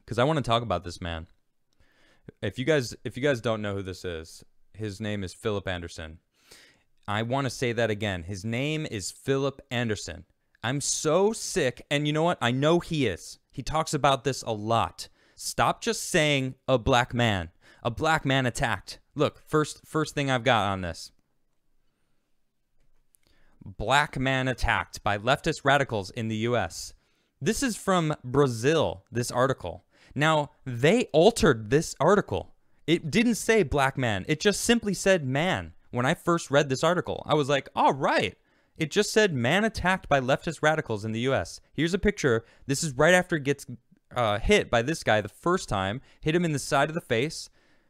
because I want to talk about this man. If you guys don't know who this is, his name is Philip Anderson. I want to say that again. His name is Philip Anderson. I'm so sick, and you know what? I know he is. He talks about this a lot. Stop just saying a black man. A black man attacked. Look, first thing I've got on this. Black man attacked by leftist radicals in the U.S. This is from Brazil, this article. Now, they altered this article. It didn't say black man. It just simply said man. When I first read this article, I was like, all right. It just said man attacked by leftist radicals in the U.S. Here's a picture. This is right after it gets hit by this guy the first time. Hit him in the side of the face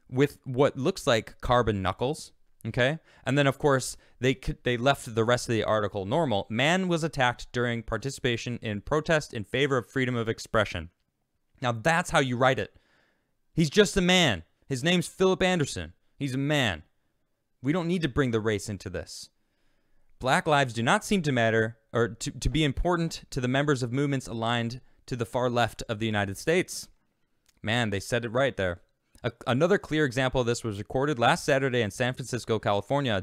with what looks like carbon knuckles. Okay? And then, of course, they left the rest of the article normal. Man was attacked during participation in protest in favor of freedom of expression. Now, that's how you write it. He's just a man. His name's Philip Anderson. He's a man. We don't need to bring the race into this. Black lives do not seem to matter or to be important to the members of movements aligned to the far left of the United States. Man, they said it right there. Another clear example of this was recorded last Saturday in San Francisco, California. A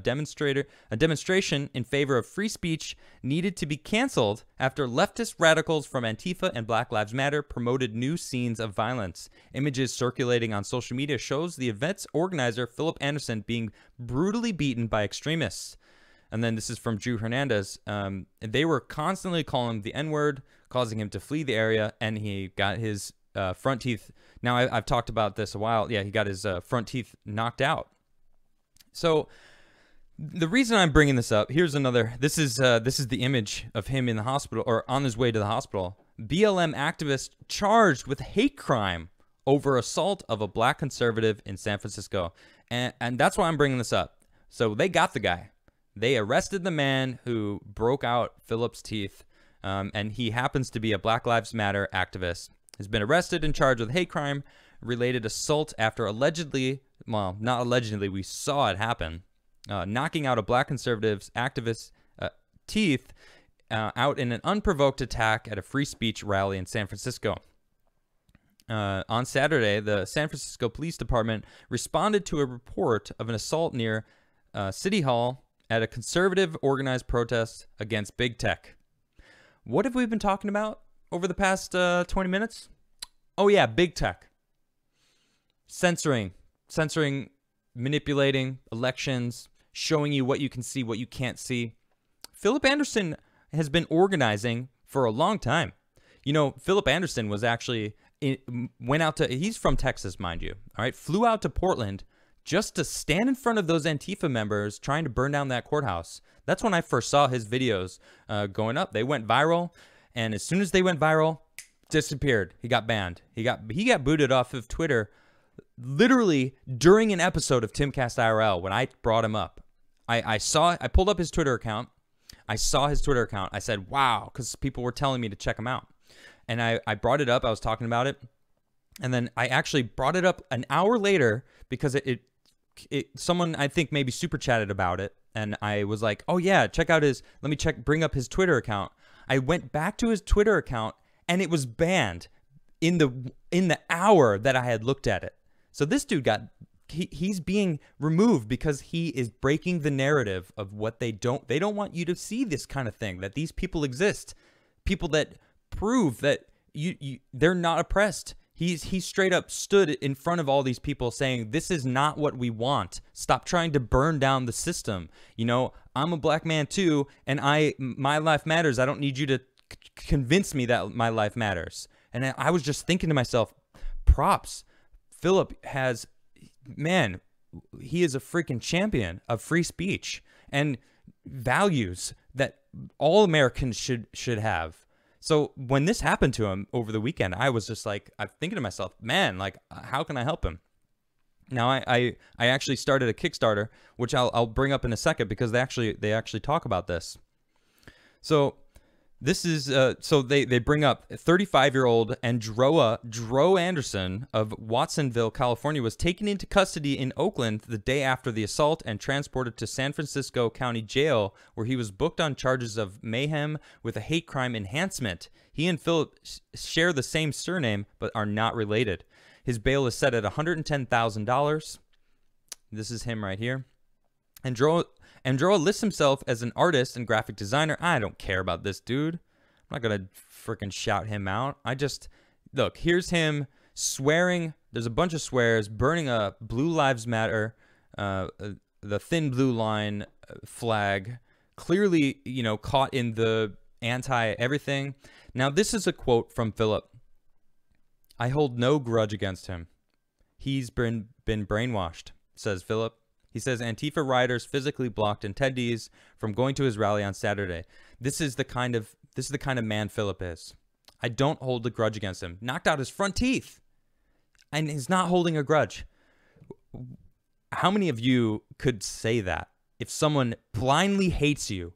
demonstration in favor of free speech needed to be canceled after leftist radicals from Antifa and Black Lives Matter promoted new scenes of violence. Images circulating on social media shows the event's organizer, Philip Anderson, being brutally beaten by extremists. And then this is from Drew Hernandez. They were constantly calling him the N-word, causing him to flee the area, and he got his front teeth. Now, I've talked about this a while. Yeah, he got his front teeth knocked out. So the reason I'm bringing this up, here's another. This is the image of him in the hospital or on his way to the hospital. BLM activist charged with hate crime over assault of a black conservative in San Francisco. And that's why I'm bringing this up. So they got the guy. They arrested the man who broke out Philip's teeth, and he happens to be a Black Lives Matter activist. Has been arrested and charged with hate crime related assault after allegedly, well, not allegedly, we saw it happen, knocking out a black conservative's activist teeth out in an unprovoked attack at a free speech rally in San Francisco. On Saturday, the San Francisco Police Department responded to a report of an assault near City Hall at a conservative organized protest against big tech. What have we been talking about over the past 20 minutes? Oh yeah, big tech. Censoring, manipulating elections, showing you what you can see, what you can't see. Philip Anderson has been organizing for a long time. You know, Philip Anderson was actually, he's from Texas, mind you, all right? Flew out to Portland just to stand in front of those Antifa members trying to burn down that courthouse. That's when I first saw his videos going up. They went viral. And as soon as they went viral, disappeared. He got banned. He got booted off of Twitter literally during an episode of Timcast IRL when I brought him up. I pulled up his Twitter account. I saw his Twitter account. I said, wow, because people were telling me to check him out. And I brought it up. I was talking about it. And then I actually brought it up an hour later because someone I think maybe super chatted about it. And I was like, oh yeah, bring up his Twitter account. I went back to his Twitter account and it was banned in the hour that I had looked at it. So this dude he's being removed because he is breaking the narrative of what they don't want you to see this kind of thing, that these people exist. People that prove that they're not oppressed. He straight up stood in front of all these people saying, this is not what we want. Stop trying to burn down the system. You know, I'm a black man too, and my life matters. I don't need you to convince me that my life matters. And I was just thinking to myself, props. Philip he is a freaking champion of free speech and values that all Americans should have. So when this happened to him over the weekend, I was just like, I'm thinking to myself, man, like, how can I help him? Now, I actually started a Kickstarter, which I'll bring up in a second because they actually talk about this. So This is so they bring up 35-year-old Androa Dro Anderson of Watsonville, California, was taken into custody in Oakland the day after the assault and transported to San Francisco County Jail, where he was booked on charges of mayhem with a hate crime enhancement. He and Philip share the same surname but are not related. His bail is set at $110,000. This is him right here. Androa lists himself as an artist and graphic designer. I don't care about this dude. I'm not going to freaking shout him out. Look, here's him swearing. There's a bunch of swears, burning a Blue Lives Matter, the thin blue line flag, clearly, caught in the anti-everything. Now, this is a quote from Philip. I hold no grudge against him. He's been brainwashed, says Philip. He says Antifa rioters physically blocked attendees from going to his rally on Saturday. This is the kind of man Philip is. I don't hold a grudge against him. Knocked out his front teeth, and he's not holding a grudge. How many of you could say that? If someone blindly hates you,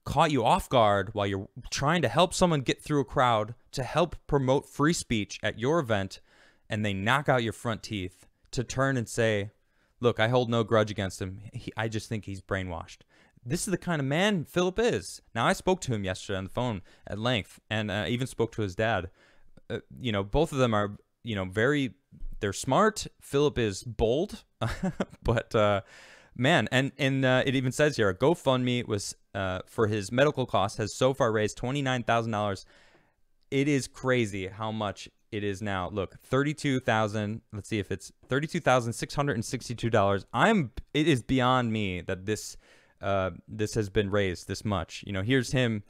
caught you off guard while you're trying to help someone get through a crowd to help promote free speech at your event, and they knock out your front teeth, to turn and say, look, I hold no grudge against him. I just think he's brainwashed. This is the kind of man Philip is. Now, I spoke to him yesterday on the phone at length, and I even spoke to his dad. Both of them are, they're smart. Philip is bold, but man, and it even says here, a GoFundMe was for his medical costs has so far raised $29,000. It is crazy how much it is now. Look, 32,000. Let's see if it's $32,662. It is beyond me that this has been raised this much. Here's him.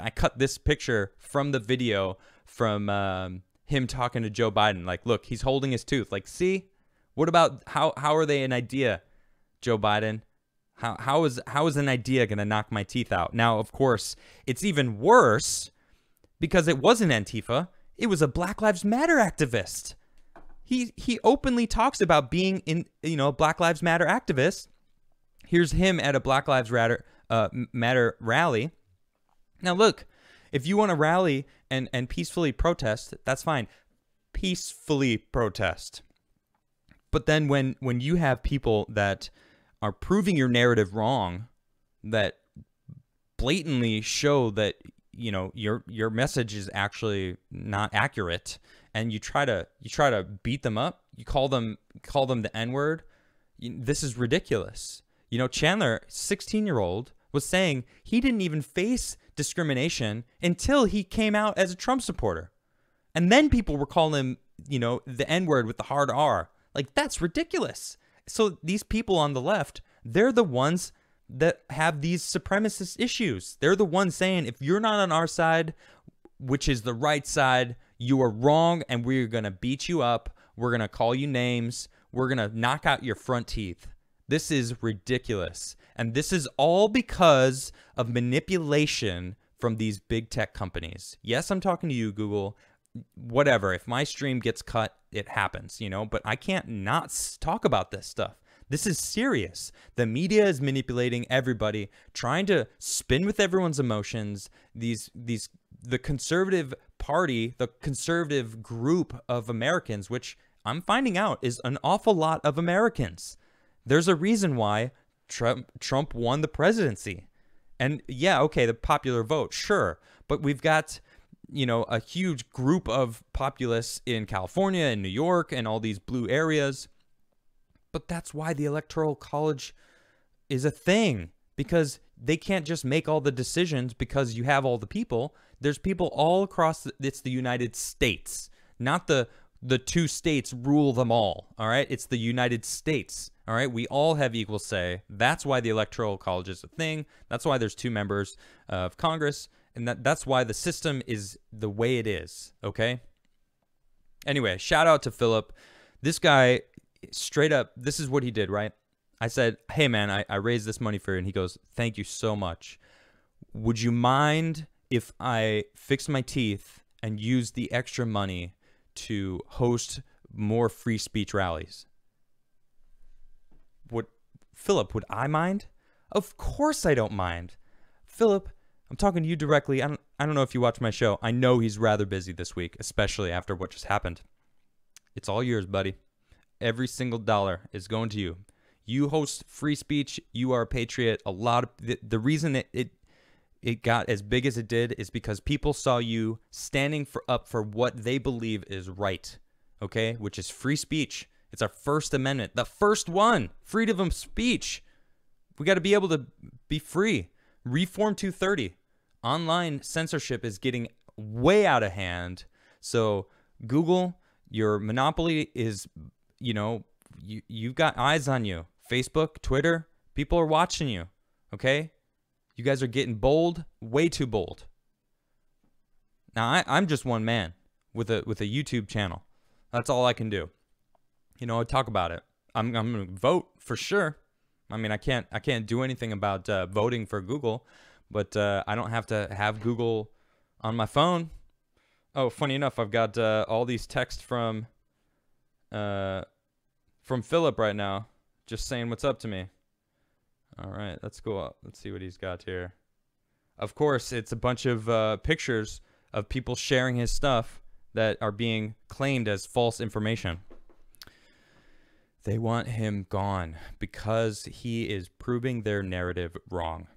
I cut this picture from the video from him talking to Joe Biden. Like, look, he's holding his tooth. Like, see, what about how are they an idea, Joe Biden? How is an idea gonna knock my teeth out? Now, of course, it's even worse because it wasn't Antifa. It was a Black Lives Matter activist. He openly talks about being a Black Lives Matter activist. Here's him at a Black Lives Matter rally. Now look, if you want to rally and peacefully protest, that's fine. Peacefully protest. But then when you have people that are proving your narrative wrong, that blatantly show that your message is actually not accurate, and you try to beat them up, you call them the N-word, this is ridiculous. Chandler, 16-year-old, was saying he didn't even face discrimination until he came out as a Trump supporter. And then people were calling him, the N-word with the hard R. Like, that's ridiculous. So these people on the left, they're the ones that have these supremacist issues. They're the ones saying, if you're not on our side, which is the right side, you are wrong, and we're going to beat you up. We're going to call you names. We're going to knock out your front teeth. This is ridiculous. And this is all because of manipulation from these big tech companies. Yes, I'm talking to you, Google. Whatever. If my stream gets cut, it happens, but I can't not talk about this stuff. This is serious. The media is manipulating everybody, trying to spin with everyone's emotions. The conservative party, the conservative group of Americans, which I'm finding out is an awful lot of Americans. There's a reason why Trump won the presidency. And yeah, okay, the popular vote, sure. But we've got, a huge group of populace in California and New York and all these blue areas. But that's why the Electoral College is a thing, because they can't just make all the decisions because you have all the people. There's people all across, it's the United States, not the two states rule them all, all right? It's the United States, all right? We all have equal say. That's why the Electoral College is a thing. That's why there's 2 members of Congress, and that's why the system is the way it is, okay? Anyway, shout out to Philip. This guy, straight up, this is what he did, right? I said, hey, man, I raised this money for you. And he goes, thank you so much. Would you mind if I fixed my teeth and used the extra money to host more free speech rallies? Philip, would I mind? Of course I don't mind. Philip, I'm talking to you directly. I don't know if you watch my show. I know he's rather busy this week, especially after what just happened. It's all yours, buddy. Every single dollar is going to you. You host free speech. You are a patriot. A lot of the reason it got as big as it did is because people saw you standing up for what they believe is right, okay? Which is free speech. It's our First Amendment, the first one, freedom of speech. We got to be able to be free. Reform 230. Online censorship is getting way out of hand. So Google, your monopoly is, you've got eyes on you. Facebook, Twitter, people are watching you, okay? You guys are getting bold, way too bold. Now, I'm just one man with a YouTube channel. That's all I can do. I talk about it. I'm going to vote for sure. I mean, I can't do anything about voting for Google, but I don't have to have Google on my phone. Oh, funny enough, I've got all these texts from Philip right now, just saying what's up to me. All right, let's go up. Let's see what he's got here. Of course, it's a bunch of pictures of people sharing his stuff that are being claimed as false information. They want him gone because he is proving their narrative wrong.